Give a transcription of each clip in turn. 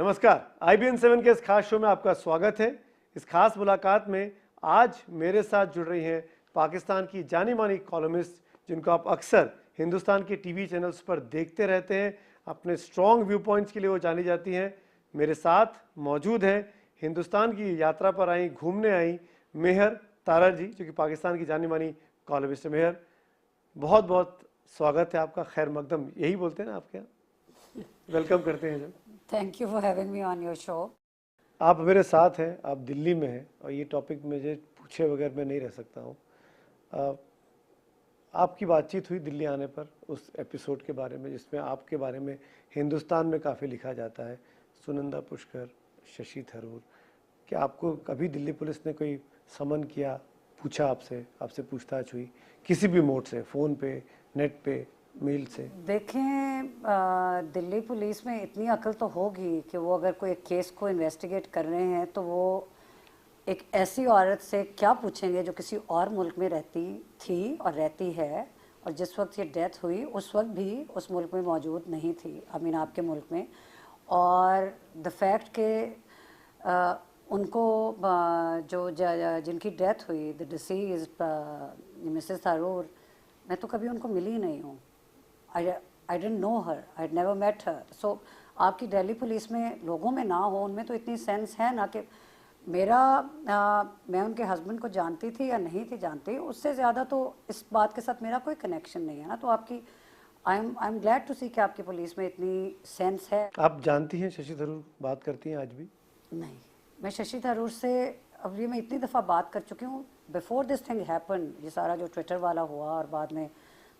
नमस्कार, IBN 7 के इस खास शो में आपका स्वागत है। इस खास मुलाकात में आज मेरे साथ जुड़ रही हैं पाकिस्तान की जानी मानी कॉलमिस्ट, जिनको आप अक्सर हिंदुस्तान के टीवी चैनल्स पर देखते रहते हैं। अपने स्ट्रॉन्ग व्यू पॉइंट्स के लिए वो जानी जाती हैं। मेरे साथ मौजूद हैं हिंदुस्तान की यात्रा पर आई, घूमने आई मेहर तारा जी, जो कि पाकिस्तान की जानी मानी कॉलमिस्ट है। मेहर, बहुत बहुत स्वागत है आपका। खैर मकदम यही बोलते हैं ना आपके यहाँ, वेलकम करते हैं जब। Thank you for having me on your show. आप मेरे साथ हैं, आप दिल्ली में हैं और ये टॉपिक मुझे पूछे बगैर मैं नहीं रह सकता हूँ। आपकी बातचीत हुई दिल्ली आने पर उस एपिसोड के बारे में जिसमें आपके बारे में हिंदुस्तान में काफ़ी लिखा जाता है, सुनंदा पुष्कर, शशि थरूर। क्या आपको कभी दिल्ली पुलिस ने कोई समन किया, पूछा आपसे, आपसे पूछताछ हुई किसी भी मोड से, फ़ोन पे, नेट पे, मेल से? देखें, दिल्ली पुलिस में इतनी अकल तो होगी कि वो अगर कोई केस को इन्वेस्टिगेट कर रहे हैं तो वो एक ऐसी औरत से क्या पूछेंगे जो किसी और मुल्क में रहती थी और रहती है, और जिस वक्त ये डेथ हुई उस वक्त भी उस मुल्क में मौजूद नहीं थी, आई मीन आपके मुल्क में। और द फैक्ट के उनको जिनकी डेथ हुई, द डिसीज्ड मिसेस थरूर, मैं तो कभी उनको मिली ही नहीं हूँ। I didn't know her, I had never met her. So आपकी दिल्ली पुलिस में लोगों में ना हो, उनमें तो इतनी सेंस है ना कि मैं उनके हस्बैंड को जानती थी या नहीं थी जानती, उससे ज़्यादा तो इस बात के साथ मेरा कोई कनेक्शन नहीं है ना। तो आपकी आई एम ग्लैड टू सी कि आपकी पुलिस में इतनी सेंस है। आप जानती हैं शशि थरूर बात करती हैं आज भी? नहीं, मैं शशि थरूर से अब ये मैं इतनी दफ़ा बात कर चुकी हूँ। बिफोर दिस थिंग हैपन, ये सारा जो ट्विटर वाला हुआ और बाद में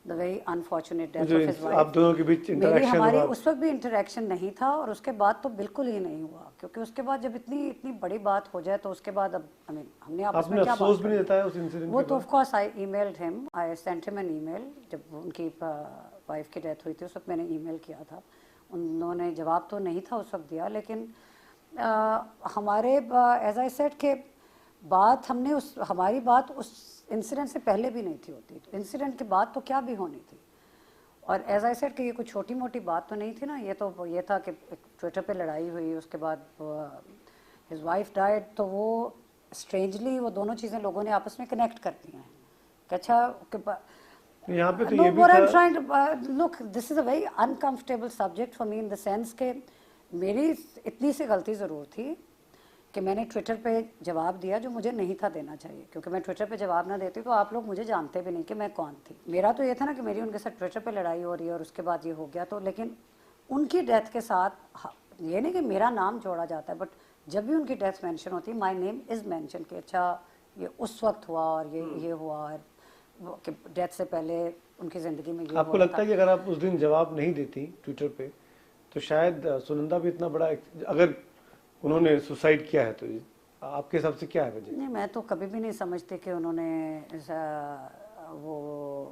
the very unfortunate death of his wife, आप दोनों के बीच इंटरेक्शन हमारी हुआ? उस वक्त भी इंटरेक्शन नहीं था और उसके बाद तो बिल्कुल ही नहीं हुआ, क्योंकि उसके बाद जब इतनी बड़ी बात हो जाए तो उसके बाद अब आई मीन हमने आपस में क्या अफसोस भी नहीं जताया उस इंसिडेंट वो तो of course I emailed him, I sent him an email. जब उनकी वाइफ की डेथ हुई थी उस वक्त मैंने ईमेल किया था, उन्होंने जवाब तो नहीं था उस वक्त दिया, लेकिन हमारे एज आई सेड के बात हमने हमारी बात उस इंसिडेंट से पहले भी नहीं थी होती, तो इंसिडेंट के बाद तो क्या भी होनी थी। और एज आई सेड कि ये कोई छोटी मोटी बात तो नहीं थी ना, ये तो ये था कि ट्विटर पे लड़ाई हुई, उसके बाद हिज वाइफ डाइड, तो वो स्ट्रेंजली वो दोनों चीज़ें लोगों ने आपस में कनेक्ट कर दी हैं कि अच्छा यहाँ पे तो no, ये भी what I'm था। trying to look, this is a very uncomfortable subject for me in the sense कि मेरी इतनी सी गलती ज़रूर थी कि मैंने ट्विटर पे जवाब दिया जो मुझे नहीं था देना चाहिए, क्योंकि मैं ट्विटर पे जवाब ना देती तो आप लोग मुझे जानते भी नहीं कि मैं कौन थी। मेरा तो ये था ना कि मेरी उनके साथ ट्विटर पे लड़ाई हो रही है और उसके बाद ये हो गया, तो लेकिन उनकी डेथ के साथ ये नहीं कि मेरा नाम जोड़ा जाता है, बट जब भी उनकी डेथ मेंशन होती है माय नेम इज़ मेंशन कि अच्छा ये उस वक्त हुआ और ये हुआ, और कि डेथ से पहले उनकी ज़िंदगी में ये आपको लगता है कि अगर आप उस दिन जवाब नहीं देती ट्विटर पे तो शायद सुनंदा भी इतना बड़ा, अगर उन्होंने सुसाइड किया है तो आपके हिसाब से क्या है वजह? नहीं, मैं तो कभी भी नहीं समझती कि उन्होंने वो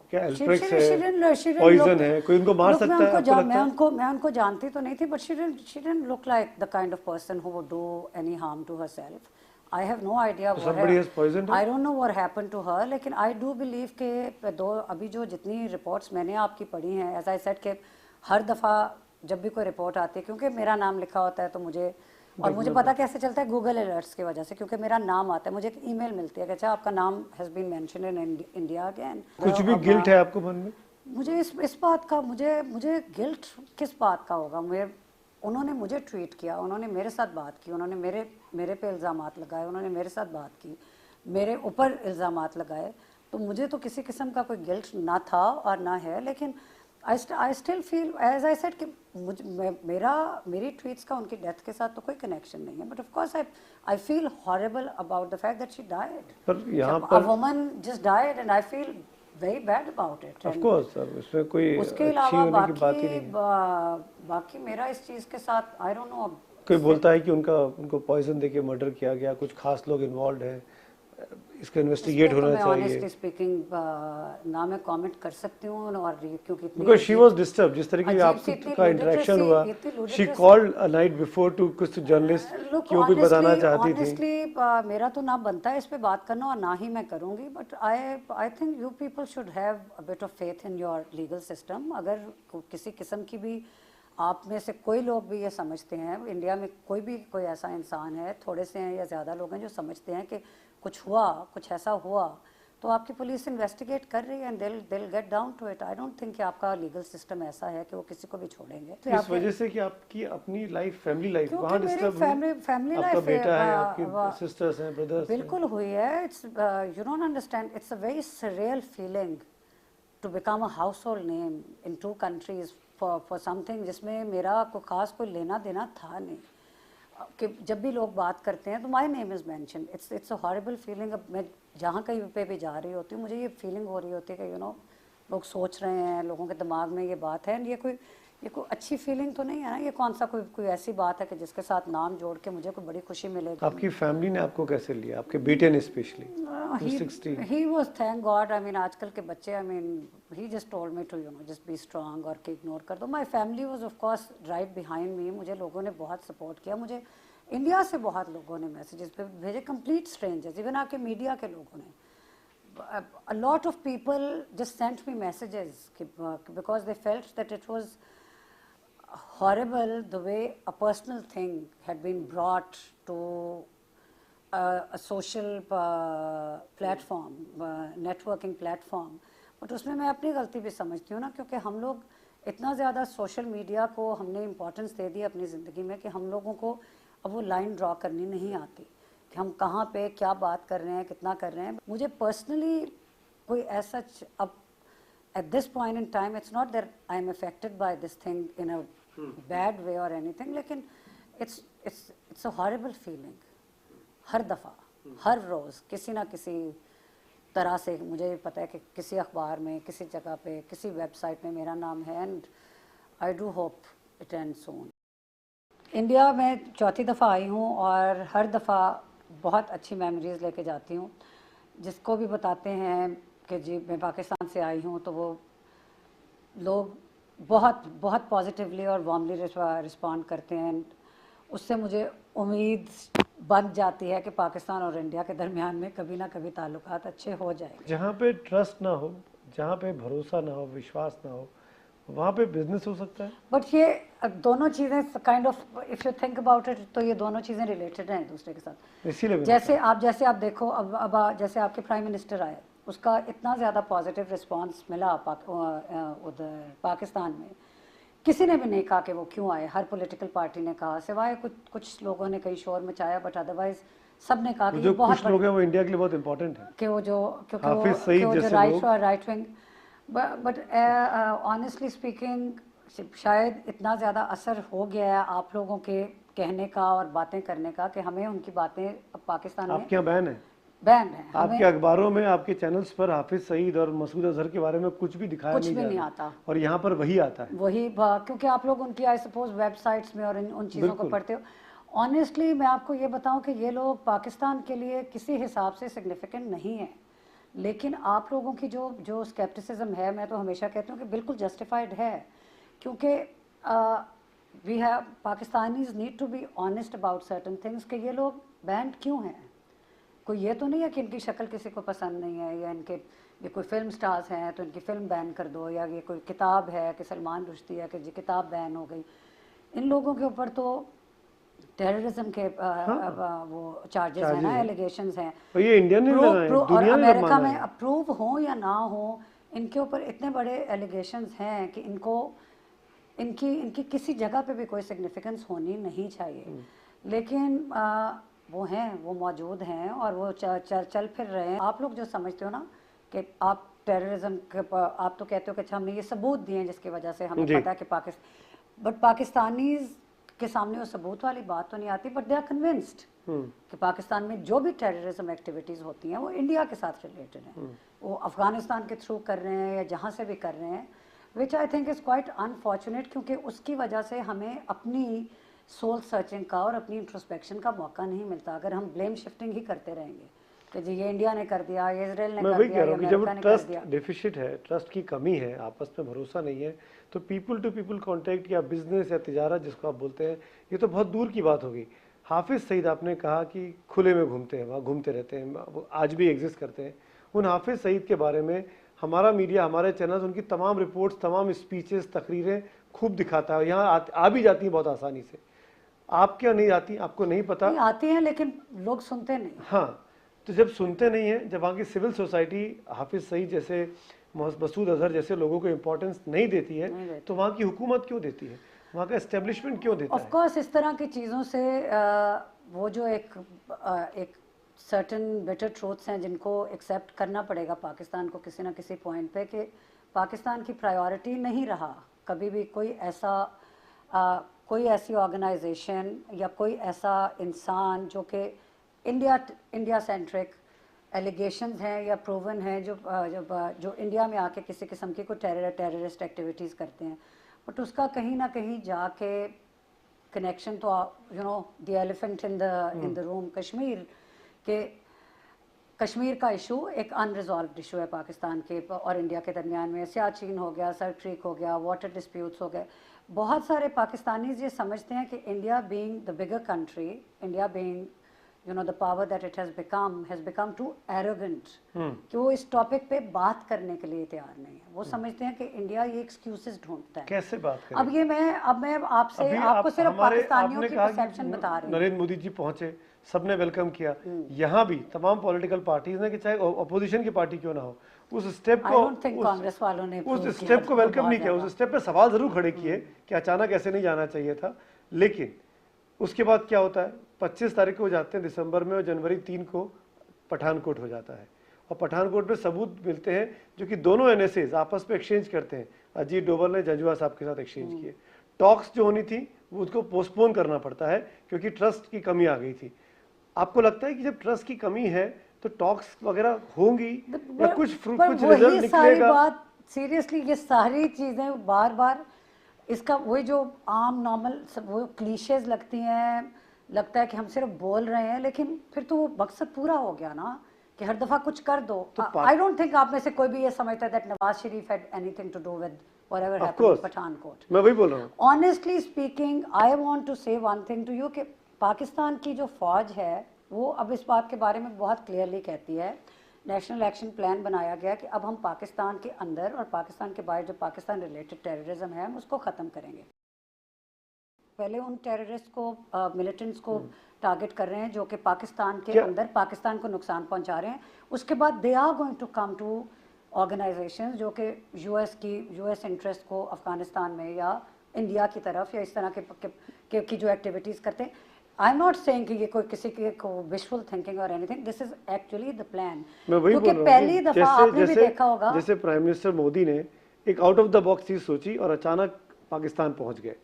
क्या एल्फ्रेक्स है, पॉइजन है, कोई उनको मार सकता है? आपको लगता है? मैं उनको जानती तो नहीं थी, but she didn't look like the kind of person who would do any harm to herself. I have no idea I don't know what happened to her, लेकिन I do believe कि अभी जो जितनी रिपोर्ट्स मैंने आपकी पढ़ी हैं, as I said कि हर दफ़ा जब भी कोई रिपोर्ट आती है, क्योंकि मेरा नाम लिखा होता है तो मुझे, और मुझे पता कैसे चलता है, गूगल अलर्ट्स की वजह से, क्योंकि मेरा नाम आता है, मुझे एक ईमेल मिलती है कि अच्छा आपका नाम has been mentioned in India again. कुछ भी गिल्ट है आपको मन में? मुझे इस बात का मुझे गिल्ट किस बात का होगा? उन्होंने मुझे ट्वीट किया, उन्होंने मेरे साथ बात की, उन्होंने मेरे पे इल्ज़ामात लगाए, उन्होंने मेरे साथ बात की, मेरे ऊपर इल्ज़ामात लगाए, तो मुझे तो किसी किस्म का कोई गिल्ट ना था और ना है। लेकिन I still feel as I said कि मेरी ट्वीट्स का उनकी डेथ के साथ तो कोई कनेक्शन नहीं है, but of course I feel horrible about the fact that she died. पर यहाँ पर a woman just died and I feel very bad about it. Of course sir, उसमें कोई उसके अच्छी अलावा होने की बात ही नहीं है। बाकी मेरा इस चीज़ के साथ आई डोंट नो। कोई बोलता है कि उनको पॉइजन देके मर्डर किया गया, कुछ खास लोग इन्वॉल्व हैं, इसका इन्वेस्टिगेट होना चाहिए। ऑनेस्टली स्पीकिंग ना मैं कमेंट कर सकती हूँ, और क्योंकि बिकॉज़ शी वाज डिस्टर्ब, जिस तरीके से आपका इंटरेक्शन हुआ, she called a night before to कुछ जर्नलिस्ट कि वो कुछ बताना चाहती थी। ऑनेस्टली मेरा तो ना बनता है इस पे बात करना और ना ही मैं करूँगी, but I think you people should have a bit of faith in your legal system. अगर किसी किस्म की भी आप में से कोई लोग भी ये समझते हैं, इंडिया में कोई ऐसा इंसान है, थोड़े से हैं या ज़्यादा लोग हैं जो समझते हैं कि कुछ ऐसा हुआ, तो आपकी पुलिस इन्वेस्टिगेट कर रही है and deal get down to it. I don't think कि आपका लीगल सिस्टम ऐसा है कि वो किसी को भी छोड़ेंगे। तो इस वजह से कि आपकी अपनी लाइफ, फैमिली लाइफ क्योंकि वहाँ मेरी डिस्टर्ब फैमिली आपका लाइफ बेटा है, आपके सिस्टर्स हैं, ब्रदर्स हैं। बिल्कुल हुई है। It's you don't understand, it's a very surreal feeling to become a household name in 2 countries for something जिसमें मेरा कोई लेना देना था नहीं। कि जब भी लोग बात करते हैं तो my name is mention, it's a horrible feeling. अब मैं जहाँ कहीं पे भी जा रही होती हूँ मुझे ये फीलिंग हो रही होती है कि लोग सोच रहे हैं, लोगों के दिमाग में ये बात है। ये कोई अच्छी फीलिंग तो नहीं है ना। ये कौन सा कोई ऐसी बात है कि जिसके साथ नाम जोड़ के मुझे कोई बड़ी खुशी मिलेगी। आपकी फैमिली ने आपको कैसे लिया, आपके बेटे ने specially? He was, thank God. I mean आजकल के बच्चे, I mean he just told me to just be strong और कि इग्नोर कर दो। My family was of course right behind me. मुझे लोगों ने बहुत सपोर्ट किया। मुझे इंडिया से बहुत लोगों ने मैसेजेस पे भेजे, कंप्लीट स्ट्रेंजर्स, इवन आपके मीडिया के लोगों ने। A lot of people just sent me messages because they felt that it was horrible the way a personal thing had been brought to a social platform, networking platform. But उसमें मैं अपनी गलती भी समझती हूँ ना, क्योंकि हम लोग इतना ज़्यादा सोशल मीडिया को हमने इम्पोर्टेंस दे दी अपनी ज़िंदगी में कि हम लोगों को अब वो लाइन ड्रॉ करनी नहीं आती कि हम कहाँ पे क्या बात कर रहे हैं, कितना कर रहे हैं। मुझे पर्सनली कोई ऐसा अब at this point in time it's not that I am affected by this thing in a bad way or anything, लेकिन it's a horrible feeling। हर दफ़ा हर रोज़ किसी ना किसी तरह से मुझे पता है कि किसी अखबार में, किसी जगह पे, किसी वेबसाइट में मेरा नाम है, and I do hope it and soon. India में चौथी दफ़ा आई हूँ और हर दफ़ा बहुत अच्छी मेमोरीज़ लेके जाती हूँ। जिसको भी बताते हैं कि जी मैं पाकिस्तान से आई हूँ तो वो लोग बहुत बहुत पॉजिटिवली और वार्मली रिस्पॉन्ड करते हैं। उससे मुझे उम्मीद बन जाती है कि पाकिस्तान और इंडिया के दरमियान में कभी ना कभी ताल्लुकात अच्छे हो जाएंगे। जहाँ पे ट्रस्ट ना हो, जहाँ पे भरोसा ना हो, विश्वास ना हो, वहाँ पे बिजनेस हो सकता है। बट ये दोनों चीज़ें kind of, if you think about it, तो ये दोनों चीज़ें रिलेटेड हैं एक दूसरे के साथ। इसीलिए जैसे आप देखो, अब जैसे आपके प्राइम मिनिस्टर आए, उसका इतना ज़्यादा पॉजिटिव रिस्पांस मिला उधर पाकिस्तान में। किसी ने भी नहीं कहा कि वो क्यों आए, हर पॉलिटिकल पार्टी ने कहा, सिवाय कुछ लोगों ने कई शोर मचाया, बट अदरवाइज सब ने कहा कि जो कुछ लोग हैं वो इंडिया के लिए बहुत इंपॉर्टेंट है कि वो जो right wing. But honestly speaking शायद इतना ज़्यादा असर हो गया है आप लोगों के कहने का और बातें करने का कि हमें उनकी बातें अब पाकिस्तान में आपके यहाँ बैन है। आपके अखबारों में, आपके चैनल्स पर हाफिज सईद और मसूद अजहर के बारे में कुछ भी दिखाया कुछ भी नहीं आता, और यहाँ पर वही आता है। वही क्योंकि आप लोग उनकी आई सपोज वेबसाइट्स में और उन चीज़ों को पढ़ते हो। ऑनेस्टली मैं आपको ये बताऊं कि ये लोग पाकिस्तान के लिए किसी हिसाब से सिग्निफिकेंट नहीं है, लेकिन आप लोगों की जो स्केप्टिसिज्म है, मैं तो हमेशा कहती हूँ कि बिल्कुल जस्टिफाइड है, क्योंकि we have Pakistanis need to be honest about certain things कि ये लोग बैंड क्यों हैं। कोई ये तो नहीं है कि इनकी शक्ल किसी को पसंद नहीं है, या ये कोई फिल्म स्टार्स हैं तो इनकी फिल्म बैन कर दो, या ये कोई किताब है कि सलमान रुश्दी है कि जी किताब बैन हो गई। इन लोगों के ऊपर तो टेररिज्म के वो चार्जेस हैं ना, एलिगेशंस हैं। तो ये इंडियन ने लगाए, और अमेरिका में अप्रूव हो या ना हो, इनके ऊपर इतने बड़े एलिगेशंस हैं कि इनकी किसी जगह पे भी कोई सिग्निफिकेंस होनी नहीं चाहिए, लेकिन वो हैं, वो मौजूद हैं और वो चल फिर रहे हैं। आप लोग जो समझते हो ना कि आप टेररिज्म के आप तो कहते हो कि अच्छा हमने ये सबूत दिए हैं जिसकी वजह से हमें पता है कि बट पाकिस्तानीज के सामने वो सबूत वाली बात तो नहीं आती, बट दे आर कन्विंस्ड कि पाकिस्तान में जो भी टेररिज्म एक्टिविटीज़ होती हैं वो इंडिया के साथ रिलेटेड हैं। वो अफ़गानिस्तान के थ्रू कर रहे हैं या जहाँ से भी कर रहे हैं, which I think is quite unfortunate, क्योंकि उसकी वजह से हमें अपनी सोल सर्चिंग का और अपनी इंट्रोस्पेक्शन का मौका नहीं मिलता अगर हम ब्लेम शिफ्टिंग ही करते रहेंगे कि जी ये इंडिया ने कर दिया, ये इजराइल ने कर दिया, ये अमेरिका ने कर दिया। डेफिसिट है, ट्रस्ट की कमी है, आपस में भरोसा नहीं है, तो पीपल टू पीपल कांटेक्ट या बिजनेस या तिजारत जिसको आप बोलते हैं, ये तो बहुत दूर की बात होगी। हाफिज सईद आपने कहा कि खुले में घूमते हैं, वहाँ घूमते रहते हैं, वो आज भी एग्जिस्ट करते हैं। उन हाफिज सईद के बारे में हमारा मीडिया, हमारे चैनल्स, उनकी तमाम रिपोर्ट्स, तमाम स्पीचेस, तकरीरें खूब दिखाता है, यहाँ आ भी जाती है बहुत आसानी से। आप क्या नहीं आती, आपको नहीं पता? नहीं आती हैं लेकिन लोग सुनते नहीं। हाँ, तो जब सुनते नहीं हैं, जब वहाँ की सिविल सोसाइटी हाफिज सईद जैसे, मसूद अजहर जैसे लोगों को इम्पोर्टेंस नहीं देती है, तो वहाँ की हुकूमत क्यों देती है, वहाँ का एस्टेब्लिशमेंट क्यों देता ऑफ है? कोर्स इस तरह की चीज़ों से वो जो एक सर्टन बेटर ट्रूथ्स हैं जिनको एक्सेप्ट करना पड़ेगा पाकिस्तान को किसी ना किसी पॉइंट पे, कि पाकिस्तान की प्रायोरिटी नहीं रहा कभी भी कोई ऐसी ऑर्गेनाइजेशन या कोई ऐसा इंसान जो कि इंडिया सेंट्रिक एलिगेशंस हैं या प्रूवन हैं जो इंडिया में आके किसी किस्म की कोई टेररिस्ट एक्टिविटीज़ करते हैं, बट उसका कहीं ना कहीं जाके कनेक्शन तो the elephant in the room Kashmir के कश्मीर का इशू एक अनरिजॉल्व्ड इशू है पाकिस्तान के और इंडिया के दरमियान में। सियाचिन हो गया, सर क्रीक हो गया, वाटर डिस्प्यूट्स हो गए। बहुत सारे पाकिस्तानीज ये समझते हैं कि India being the bigger country, India being the power that it has become too arrogant कि वो इस टॉपिक पे बात करने के लिए तैयार नहीं है। वो समझते हैं कि इंडिया ये एक्सक्यूजेस ढूंढता है। कैसे बात करें? अब मैं आपसे आपको सिर्फ पाकिस्तानियों की परसेप्शन बता रही हूँ। नरेंद्र मोदी जी पहुंचे, सबने वेलकम किया, यहाँ भी तमाम पॉलिटिकल पार्टीज ने, कि चाहे अपोजिशन की पार्टी क्यों ना हो, उस स्टेप को कांग्रेस वालों ने उस स्टेप को वेलकम नहीं किया। उस स्टेप पे सवाल जरूर खड़े किए कि अचानक ऐसे नहीं जाना चाहिए था, लेकिन उसके बाद क्या होता है, 25 तारीख को जाते हैं दिसंबर में और जनवरी 3 को पठानकोट हो जाता है। और पठानकोट में सबूत मिलते हैं जो कि दोनों एनएसएज आपस में एक्सचेंज करते हैं। अजीत डोभाल ने जंजुआ साहब के साथ एक्सचेंज किए। टॉक्स जो होनी थी वो उसको पोस्टपोन करना पड़ता है क्योंकि ट्रस्ट की कमी आ गई थी। आपको लगता है कि जब ट्रस्ट की कमी है तो टॉक्स वगैरह होंगी या कुछ रिजल्ट निकलेगा? सीरियसली ये सारी चीजें बार बार इसका वही जो आम नॉर्मल वो क्लीशेज लगती हैं, लगता है कि हम सिर्फ बोल रहे हैं, लेकिन फिर तो वो मकसद पूरा हो गया ना कि हर दफा कुछ कर दो। आई डोंट थिंक आप में से कोई भी ये समझता है that Nawaz Sharif had anything to do with whatever happened in Pathankot. मैं वही बोल रहा हूँ। Honestly speaking I want to say one thing to you कि पाकिस्तान की जो फौज है वो अब इस बात के बारे में बहुत क्लियरली कहती है, नेशनल एक्शन प्लान बनाया गया कि अब हम पाकिस्तान के अंदर और पाकिस्तान के बाहर जो पाकिस्तान रिलेटेड टेररिज्म है हम उसको ख़त्म करेंगे। पहले उन टेररिस्ट को मिलिटेंट्स को टारगेट कर रहे हैं जो कि पाकिस्तान के अंदर पाकिस्तान को नुकसान पहुंचा रहे हैं। उसके बाद they are going to come to organisations जो कि यूएस इंटरेस्ट को अफगानिस्तान में या इंडिया की तरफ या इस तरह की जो एक्टिविटीज़ करते हैं। आई एम नॉट सेइंग कि ये कोई किसी की विशुअल थिंकिंग और anything, this is actually the plan. क्योंकि पहली दफा आपने भी देखा होगा जैसे प्राइम मिनिस्टर मोदी ने एक आउट ऑफ द बॉक्स चीज सोची और अचानक पाकिस्तान पहुंच गए,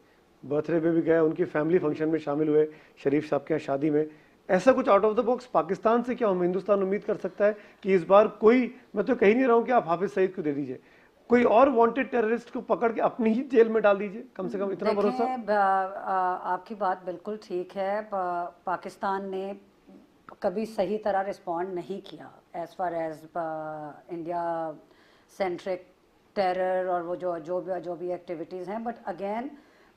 बर्थडे पे भी गए, उनकी फैमिली फंक्शन में शामिल हुए, शरीफ साहब के यहाँ शादी में। ऐसा कुछ out of the box Pakistan से क्या हम हिंदुस्तान उम्मीद कर सकता है कि इस बार कोई, मैं तो कह नहीं रहा हूँ कि आप हाफिज सईद को दे दीजिए, कोई और वांटेड टेररिस्ट को पकड़ के अपनी ही जेल में डाल दीजिए, कम से कम इतना भरोसा? आपकी बात बिल्कुल ठीक है। पाकिस्तान ने कभी सही तरह रिस्पॉन्ड नहीं किया as far as India centric terror और वो जो भी एक्टिविटीज़ हैं। बट अगेन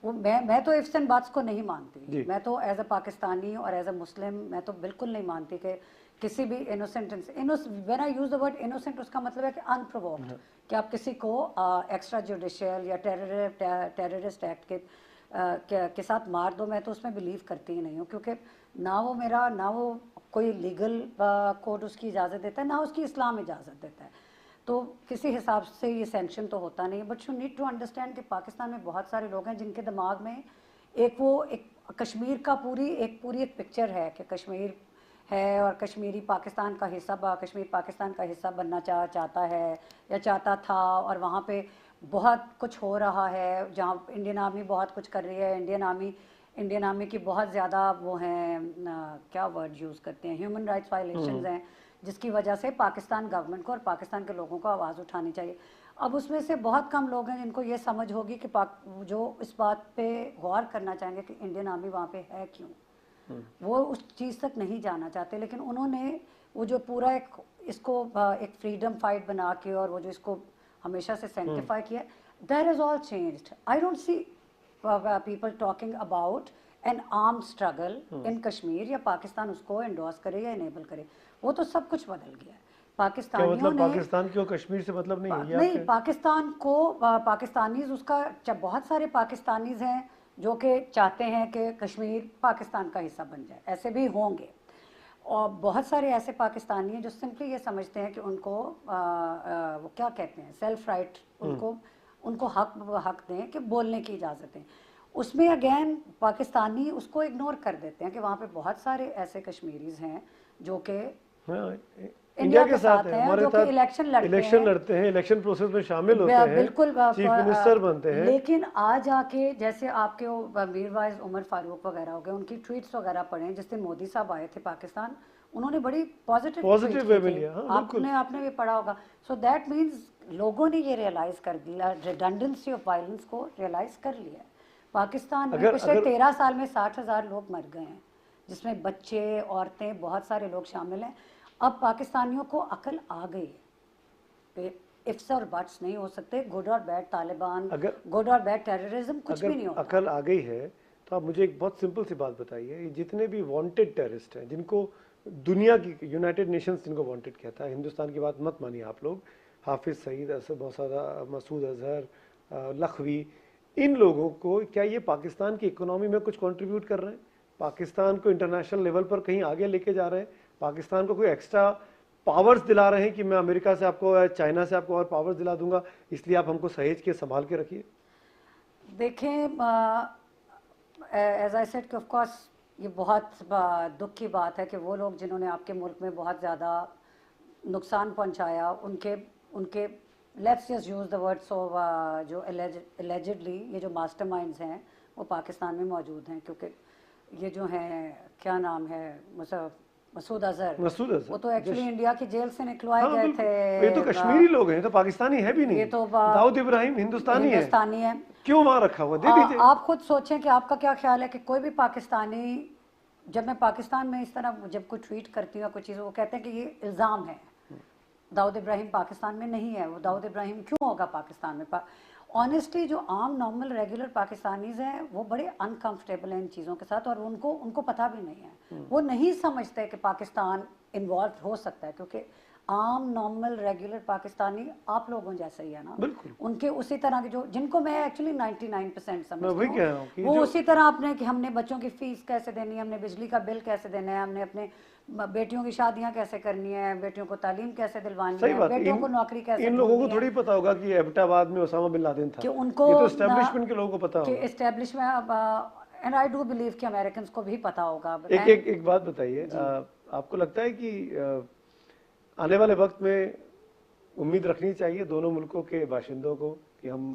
वो मैं तो इफ्स एंड बाट्स को नहीं मानती। मैं तो एज अ पाकिस्तानी और एज अ मुस्लिम मैं तो बिल्कुल नहीं मानती कि किसी भी when I use the word innocent उसका मतलब है कि अनप्रोवोक्ड, कि आप किसी को एक्स्ट्रा जुडिशियल या टेररिस्ट एक्ट के साथ मार दो। मैं तो उसमें बिलीव करती ही नहीं हूँ क्योंकि ना वो कोई लीगल कोड उसकी इजाज़त देता है, ना उसकी इस्लाम इजाज़त देता है। तो किसी हिसाब से ये सैंक्शन तो होता नहीं है। But you need to understand कि पाकिस्तान में बहुत सारे लोग हैं जिनके दिमाग में एक कश्मीर का पूरी एक पिक्चर है कि कश्मीर है और कश्मीरी पाकिस्तान का हिस्सा कश्मीर पाकिस्तान का हिस्सा बनना चाहता है या चाहता था, और वहाँ पे बहुत कुछ हो रहा है जहाँ इंडियन आर्मी बहुत कुछ कर रही है। इंडियन आर्मी की बहुत ज़्यादा वो हैं, क्या वर्ड यूज़ करते हैं, ह्यूमन राइट्स वायलेशंस हैं, जिसकी वजह से पाकिस्तान गवर्नमेंट को और पाकिस्तान के लोगों को आवाज़ उठानी चाहिए। अब उसमें से बहुत कम लोग हैं जिनको ये समझ होगी कि जो इस बात पे गौर करना चाहेंगे कि इंडियन आर्मी वहाँ पे है क्यों। वो उस चीज़ तक नहीं जाना चाहते, लेकिन उन्होंने वो जो पूरा इसको एक फ्रीडम फाइट बना के और वो जो इसको हमेशा से सेंटिफाई किया, that is all changed. I don't see people talking about an arm struggle in Kashmir या पाकिस्तान उसको एंडोर्स करे या इनेबल करे। वो तो सब कुछ बदल गया है। क्या पाकिस्तानियों मतलब ने पाकिस्तान क्यों, कश्मीर से मतलब नहीं है ये नहीं, आपके? पाकिस्तान को पाकिस्तानीज उसका बहुत सारे पाकिस्तानीज हैं जो कि चाहते हैं कि कश्मीर पाकिस्तान का हिस्सा बन जाए, ऐसे भी होंगे। और बहुत सारे ऐसे पाकिस्तानी हैं जो सिंपली ये समझते हैं कि उनको वो क्या कहते हैं, सेल्फ राइट, उनको उनको हक दें कि बोलने की इजाज़त दें। उसमें अगेन पाकिस्तानी उसको इग्नोर कर देते हैं कि वहाँ पे बहुत सारे ऐसे कश्मीरीज हैं जो कि हाँ, इंडिया इंडिया के के साथ साथ है, हैं, हमारे जो कि साथ इलेक्शन लड़ते इलेक्शन हैं, लड़ते हैं, इलेक्शन प्रोसेस में शामिल होते हैं, बिल्कुल चीफ मिनिस्टर बनते हैं। लेकिन आज आके जैसे आपके वो मीरवाइज उमर फारूक वगैरह हो गए, उनकी ट्वीट्स वगैरह पढ़े जिस दिन मोदी साहब आए थे पाकिस्तान, उन्होंने बड़ी पॉजिटिव पॉजिटिव ट्वीट वे की में थी। लिया, हाँ बिल्कुल। आपने भी पढ़ा होगा। सो दैट मीन्स लोगों ने ये रियलाइज कर दिया, रिडंडेंसी ऑफ वायलेंस को रियलाइज कर लिया है। पाकिस्तान में अगर पिछले अगर 13 साल में 60,000 लोग मर गए हैं, जिसमें बच्चे, औरतें, बहुत सारे लोग शामिल हैं। अब पाकिस्तानियों को अकल आ गई है, इफ्स और बट्स नहीं हो सकते, गुड और बैड तालिबान, अगर गुड और बैड टेररिज्म, कुछ भी नहीं अगर होता। अकल आ गई है तो आप मुझे एक बहुत सिंपल सी बात बताइए, ये जितने भी वांटेड टेररिस्ट हैं, जिनको दुनिया की यूनाइटेड नेशंस जिनको वांटेड किया था, हिंदुस्तान की बात मत मानिए आप लोग, हाफिज सईद, असद मौसादा, मसूद अजहर, लखवी, इन लोगों को क्या ये पाकिस्तान की इकोनॉमी में कुछ कंट्रीब्यूट कर रहे हैं? पाकिस्तान को इंटरनेशनल लेवल पर कहीं आगे लेके जा रहे हैं? पाकिस्तान को कोई एक्स्ट्रा पावर्स दिला रहे हैं कि मैं अमेरिका से आपको या चाइना से आपको और पावर्स दिला दूंगा, इसलिए आप हमको सहेज के संभाल के रखिए? देखें, एज आई सेड कि ऑफ कोर्स ये बहुत दुख की बात है कि वो लोग जिन्होंने आपके मुल्क में बहुत ज़्यादा नुकसान पहुंचाया, उनके उनके let's just use the word, so जो एलिजिडली ये जो मास्टरमाइंड्स हैं वो पाकिस्तान में मौजूद हैं, क्योंकि ये जो हैं, क्या नाम है, मसूद अजहर, मसूद अजहर वो तो एक्चुअली इंडिया की जेल से निकलवाए हाँ गए बिल्कुल, थे। ये तो कश्मीरी लोग हैं, तो पाकिस्तानी है भी नहीं। ये तो दाऊद इब्राहिम हिंदुस्तानी है। क्यों वहां रखा हुआ, दे दीजिए। आप खुद सोचें कि आपका क्या ख्याल है कि कोई भी पाकिस्तानी, जब मैं पाकिस्तान में इस तरह जब कोई ट्वीट करती हूँ कोई चीज़, वो कहते हैं कि ये इल्ज़ाम है, दाऊद इब्राहिम पाकिस्तान में नहीं है। वो दाऊद इब्राहिम क्यों होगा पाकिस्तान में? ऑनेस्टली जो आम नॉर्मल रेगुलर पाकिस्तानीज हैं वो बड़े अनकंफर्टेबल हैं इन चीज़ों के साथ, और उनको उनको पता भी नहीं है, वो नहीं समझते कि पाकिस्तान इन्वॉल्व हो सकता है, क्योंकि आम नॉर्मल रेगुलर पाकिस्तानी आप लोगों जैसे ही है ना, बिल्कुल। उनके उसी तरह के जो, जिनको मैं एक्चुअली 99% मैं वही कह रहा हूँ समझती कि हूँ, वो जो उसी तरह अपने कि हमने बच्चों की फीस कैसे देनी है, हमने बिजली का बिल कैसे देना है, हमने अपने बेटियों की शादियां कैसे करनी है, बेटियों को तालीम कैसे दिलवानी सही है, बात, बेटियों को नौकरी कैसे इन लोगों को ढूंढनी थोड़ी है, पता होगा कि एबटाबाद में ओसामा बिन लादेन था। कि उनको ये तो एस्टेब्लिशमेंट के लोगों को पता कि होगा। Establishment, and I do believe कि अमेरिकन को भी पता होगा। एक बात बताइए, आपको लगता है कि आने वाले वक्त में उम्मीद रखनी चाहिए दोनों मुल्कों के बाशिंदों को कि हम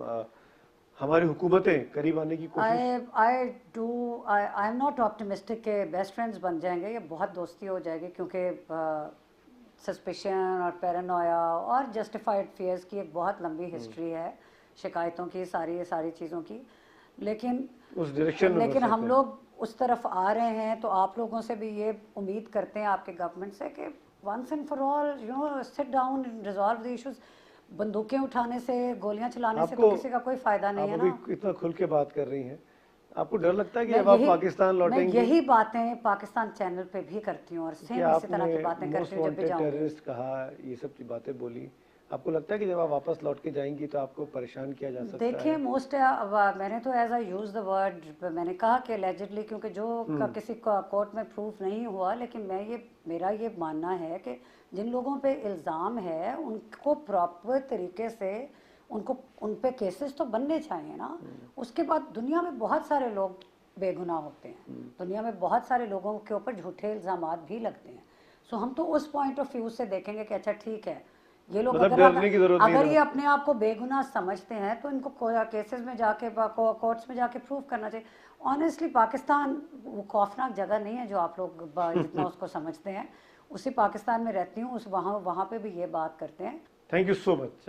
हमारी हुकूमतें करीब आने की कोशिश? आई एम नॉट ऑप्टिमिस्टिक के बेस्ट फ्रेंड्स बन जाएंगे, ये बहुत दोस्ती हो जाएगी, क्योंकि सस्पिशन और पैरानोया और जस्टिफाइड फियर्स की एक बहुत लंबी हिस्ट्री है, शिकायतों की, सारी चीज़ों की। लेकिन उस डायरेक्शन में हम लोग उस तरफ आ रहे हैं, तो आप लोगों से भी ये उम्मीद करते हैं, आपके गवर्नमेंट से, कि once and for all you know sit down and resolve the issues. बंदूकें उठाने से, गोलियां चलाने से तो किसी का कोई फायदा नहीं है ना। अभी इतना खुल के बात कर रही हैं, आपको डर लगता है कि जब आप पाकिस्तान लौटेंगे? मैं यही बातें पाकिस्तान चैनल पे भी करती हूँ, और सेम इसी तरह की बातें करती हूँ जब भी जाऊँगी। टेररिस्ट कहा, ये सब की बातें बोली, आपको लगता है कि जब आप वापस लौट के जाएंगी तो आपको परेशान किया जा सकता है? देखिए, मैंने तो as I use the word, मैंने कहा कि एलिजिडली, क्योंकि जो किसी कोर्ट में प्रूफ नहीं हुआ, लेकिन मेरा ये मानना है कि जिन लोगों पे इल्ज़ाम है उनको प्रॉपर तरीके से उन पे केसेस तो बनने चाहिए ना। उसके बाद दुनिया में बहुत सारे लोग बेगुनाह होते हैं, दुनिया में बहुत सारे लोगों के ऊपर झूठे इल्ज़ामात भी लगते हैं। सो हम तो उस पॉइंट ऑफ व्यू से देखेंगे कि अच्छा ठीक है, ये लोग अगर ये अपने आप को बेगुनाह समझते हैं तो इनको केसेस में जाके, कोर्ट्स में जाके प्रूव करना चाहिए। ऑनेस्टली पाकिस्तान वो खौफनाक जगह नहीं है जो आप लोग जितना उसको समझते हैं। उसी पाकिस्तान में रहती हूँ, वहाँ पे भी ये बात करते हैं। Thank you so much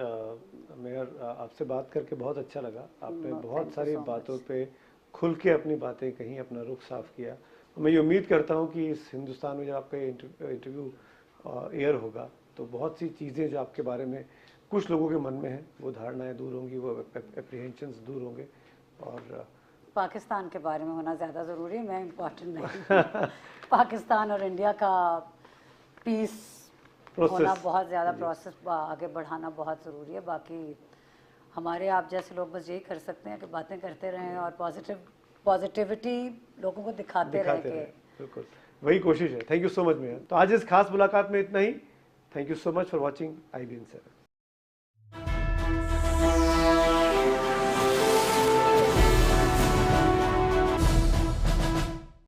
mayor, आपसे बात करके बहुत अच्छा लगा। आपने बहुत सारी बातों पे खुल के अपनी बातें कहीं, अपना रुख साफ किया। मैं ये उम्मीद करता हूँ कि इस हिंदुस्तान में जब आपका इंटरव्यू एयर होगा तो बहुत सी चीज़ें जो आपके बारे में कुछ लोगों के मन में हैं, वो धारणाएं दूर होंगी, वो एप्रीहेंशंस दूर होंगे। और पाकिस्तान के बारे में होना ज़्यादा ज़रूरी है, मैं इम्पोर्टेंट नहीं पाकिस्तान और इंडिया का पीस होना बहुत ज़्यादा, प्रोसेस आगे बढ़ाना बहुत ज़रूरी है। बाकी हमारे आप जैसे लोग बस यही कर सकते हैं कि बातें करते रहें और पॉजिटिविटी लोगों को दिखाते रहें कि बिल्कुल वही कोशिश है। Thank you so much Mia. तो आज इस खास मुलाकात में इतना ही। Thank you so much for watching IBN7।